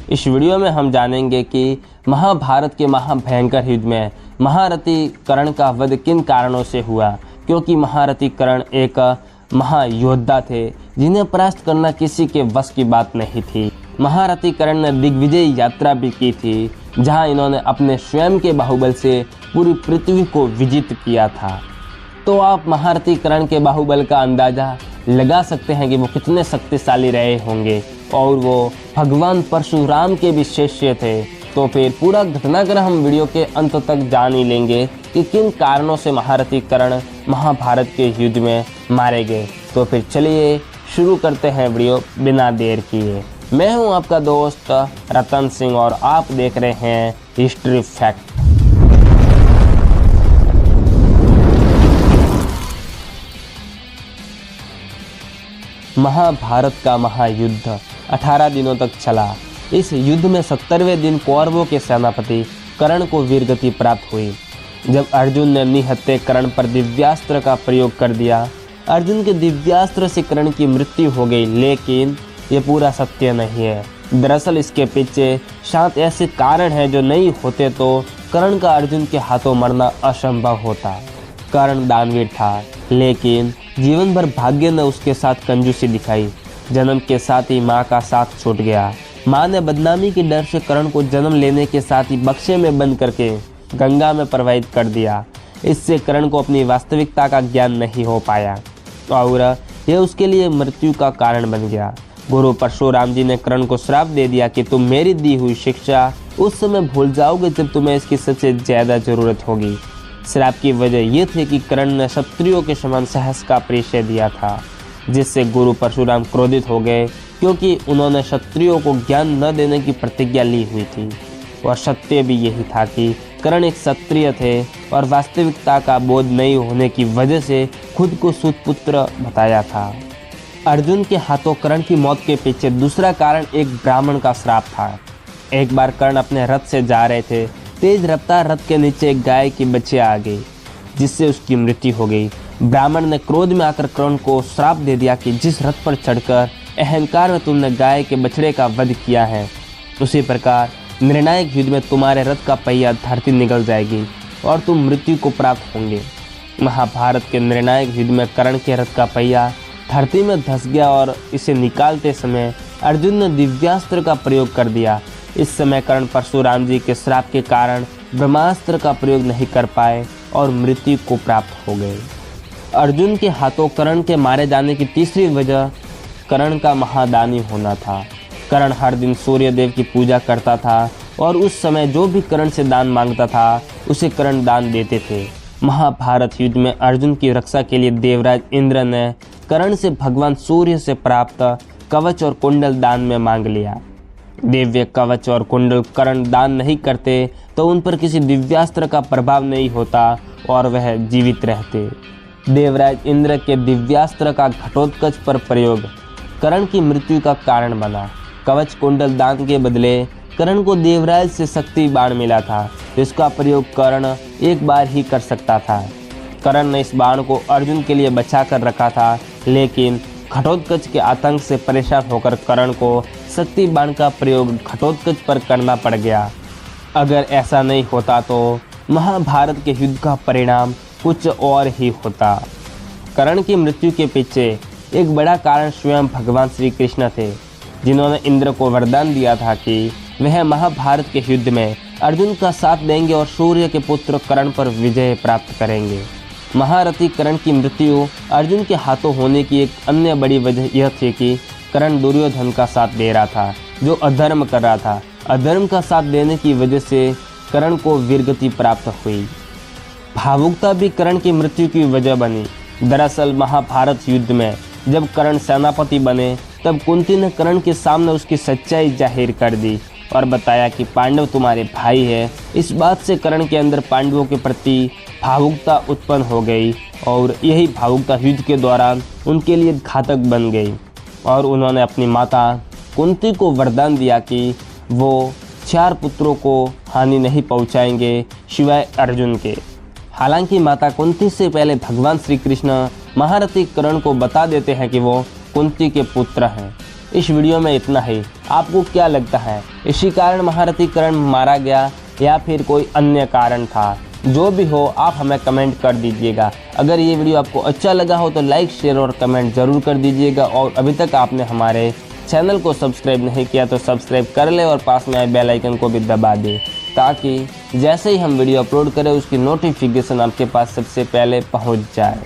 इस वीडियो में हम जानेंगे कि महाभारत के महाभयंकर युद्ध में महारथी कर्ण का वध किन कारणों से हुआ, क्योंकि महारथी कर्ण एक महायोद्धा थे जिन्हें परास्त करना किसी के वश की बात नहीं थी। महारथी कर्ण ने दिग्विजय यात्रा भी की थी, जहां इन्होंने अपने स्वयं के बाहुबल से पूरी पृथ्वी को विजित किया था। तो आप महारथी कर्ण के बाहुबल का अंदाजा लगा सकते हैं कि वो कितने शक्तिशाली रहे होंगे, और वो भगवान परशुराम के भी शिष्य थे। तो फिर पूरा घटनाक्रम हम वीडियो के अंत तक जान ही लेंगे कि किन कारणों से महारथी कर्ण महाभारत के युद्ध में मारे गए। तो फिर चलिए शुरू करते हैं वीडियो बिना देर किए। मैं हूं आपका दोस्त रतन सिंह और आप देख रहे हैं हिस्ट्री फैक्ट। महाभारत का महायुद्ध 18 दिनों तक चला। इस युद्ध में 70वें दिन कौरवों के सेनापति कर्ण को वीरगति प्राप्त हुई। जब अर्जुन ने निहत्थे कर्ण पर दिव्यास्त्र का प्रयोग कर दिया, अर्जुन के दिव्यास्त्र से कर्ण की मृत्यु हो गई, लेकिन ये पूरा सत्य नहीं है। दरअसल इसके पीछे शायद ऐसे कारण हैं जो नहीं होते तो कर्ण का अर्जुन के हाथों मरना असंभव होता। कर्ण दानवीर था, लेकिन जीवन भर भाग्य ने उसके साथ कंजूसी दिखाई। जन्म के साथ ही माँ का साथ छूट गया। माँ ने बदनामी के डर से कर्ण को जन्म लेने के साथ ही बक्से में बंद करके गंगा में प्रवाहित कर दिया। इससे कर्ण को अपनी वास्तविकता का ज्ञान नहीं हो पाया और यह उसके लिए मृत्यु का कारण बन गया। गुरु परशुराम जी ने कर्ण को श्राप दे दिया कि तुम मेरी दी हुई शिक्षा उस समय भूल जाओगे जब तुम्हें इसकी सबसे ज्यादा जरूरत होगी। श्राप की वजह यह थी कि कर्ण ने क्षत्रियों के समान साहस का परिचय दिया था, जिससे गुरु परशुराम क्रोधित हो गए, क्योंकि उन्होंने क्षत्रियों को ज्ञान न देने की प्रतिज्ञा ली हुई थी। और सत्य भी यही था कि कर्ण एक क्षत्रिय थे और वास्तविकता का बोध नहीं होने की वजह से खुद को सुतपुत्र बताया था। अर्जुन के हाथों कर्ण की मौत के पीछे दूसरा कारण एक ब्राह्मण का श्राप था। एक बार कर्ण अपने रथ से जा रहे थे, तेज रफ्तार रथ के नीचे एक गाय की बच्चियां आ गई, जिससे उसकी मृत्यु हो गई। ब्राह्मण ने क्रोध में आकर कर्ण को श्राप दे दिया कि जिस रथ पर चढ़कर अहंकार में तुमने गाय के बछड़े का वध किया है, उसी प्रकार निर्णायक युद्ध में तुम्हारे रथ का पहिया धरती निगल जाएगी और तुम मृत्यु को प्राप्त होंगे। महाभारत के निर्णायक युद्ध में कर्ण के रथ का पहिया धरती में धंस गया और इसे निकालते समय अर्जुन ने दिव्यास्त्र का प्रयोग कर दिया। इस समय कर्ण परशुराम जी के श्राप के कारण ब्रह्मास्त्र का प्रयोग नहीं कर पाए और मृत्यु को प्राप्त हो गए। अर्जुन के हाथों कर्ण के मारे जाने की तीसरी वजह कर्ण का महादानी होना था। कर्ण हर दिन सूर्य देव की पूजा करता था और उस समय जो भी कर्ण से दान मांगता था उसे कर्ण दान देते थे। महाभारत युद्ध में अर्जुन की रक्षा के लिए देवराज इंद्र ने कर्ण से भगवान सूर्य से प्राप्त कवच और कुंडल दान में मांग लिया। दिव्य कवच और कुंडल कर्ण दान नहीं करते तो उन पर किसी दिव्यास्त्र का प्रभाव नहीं होता और वह जीवित रहते। देवराज इंद्र के दिव्यास्त्र का घटोत्कच पर प्रयोग कर्ण की मृत्यु का कारण बना। कवच कुंडल दान के बदले कर्ण को देवराज से शक्ति बाण मिला था, जिसका प्रयोग कर्ण एक बार ही कर सकता था। कर्ण ने इस बाण को अर्जुन के लिए बचा कर रखा था, लेकिन घटोत्कच के आतंक से परेशान होकर कर्ण को शक्ति बाण का प्रयोग घटोत्कच पर करना पड़ गया। अगर ऐसा नहीं होता तो महाभारत के युद्ध का परिणाम कुछ और ही होता। कर्ण की मृत्यु के पीछे एक बड़ा कारण स्वयं भगवान श्री कृष्ण थे, जिन्होंने इंद्र को वरदान दिया था कि वह महाभारत के युद्ध में अर्जुन का साथ देंगे और सूर्य के पुत्र कर्ण पर विजय प्राप्त करेंगे। महारथी कर्ण की मृत्यु अर्जुन के हाथों होने की एक अन्य बड़ी वजह यह थी कि कर्ण दुर्योधन का साथ दे रहा था, जो अधर्म कर रहा था। अधर्म का साथ देने की वजह से कर्ण को वीरगति प्राप्त हुई। भावुकता भी कर्ण की मृत्यु की वजह बनी। दरअसल महाभारत युद्ध में जब कर्ण सेनापति बने, तब कुंती ने कर्ण के सामने उसकी सच्चाई जाहिर कर दी और बताया कि पांडव तुम्हारे भाई है। इस बात से कर्ण के अंदर पांडवों के प्रति भावुकता उत्पन्न हो गई और यही भावुकता युद्ध के दौरान उनके लिए घातक बन गई और उन्होंने अपनी माता कुंती को वरदान दिया कि वो 4 पुत्रों को हानि नहीं पहुंचाएंगे सिवाय अर्जुन के। हालांकि माता कुंती से पहले भगवान श्री कृष्ण महारथी कर्ण को बता देते हैं कि वो कुंती के पुत्र हैं। इस वीडियो में इतना ही। आपको क्या लगता है, इसी कारण महारथी कर्ण मारा गया या फिर कोई अन्य कारण था? जो भी हो आप हमें कमेंट कर दीजिएगा। अगर ये वीडियो आपको अच्छा लगा हो तो लाइक, शेयर और कमेंट ज़रूर कर दीजिएगा। और अभी तक आपने हमारे चैनल को सब्सक्राइब नहीं किया तो सब्सक्राइब कर ले और पास में आए बेल आइकन को भी दबा दे, ताकि जैसे ही हम वीडियो अपलोड करें उसकी नोटिफिकेशन आपके पास सबसे पहले पहुंच जाए।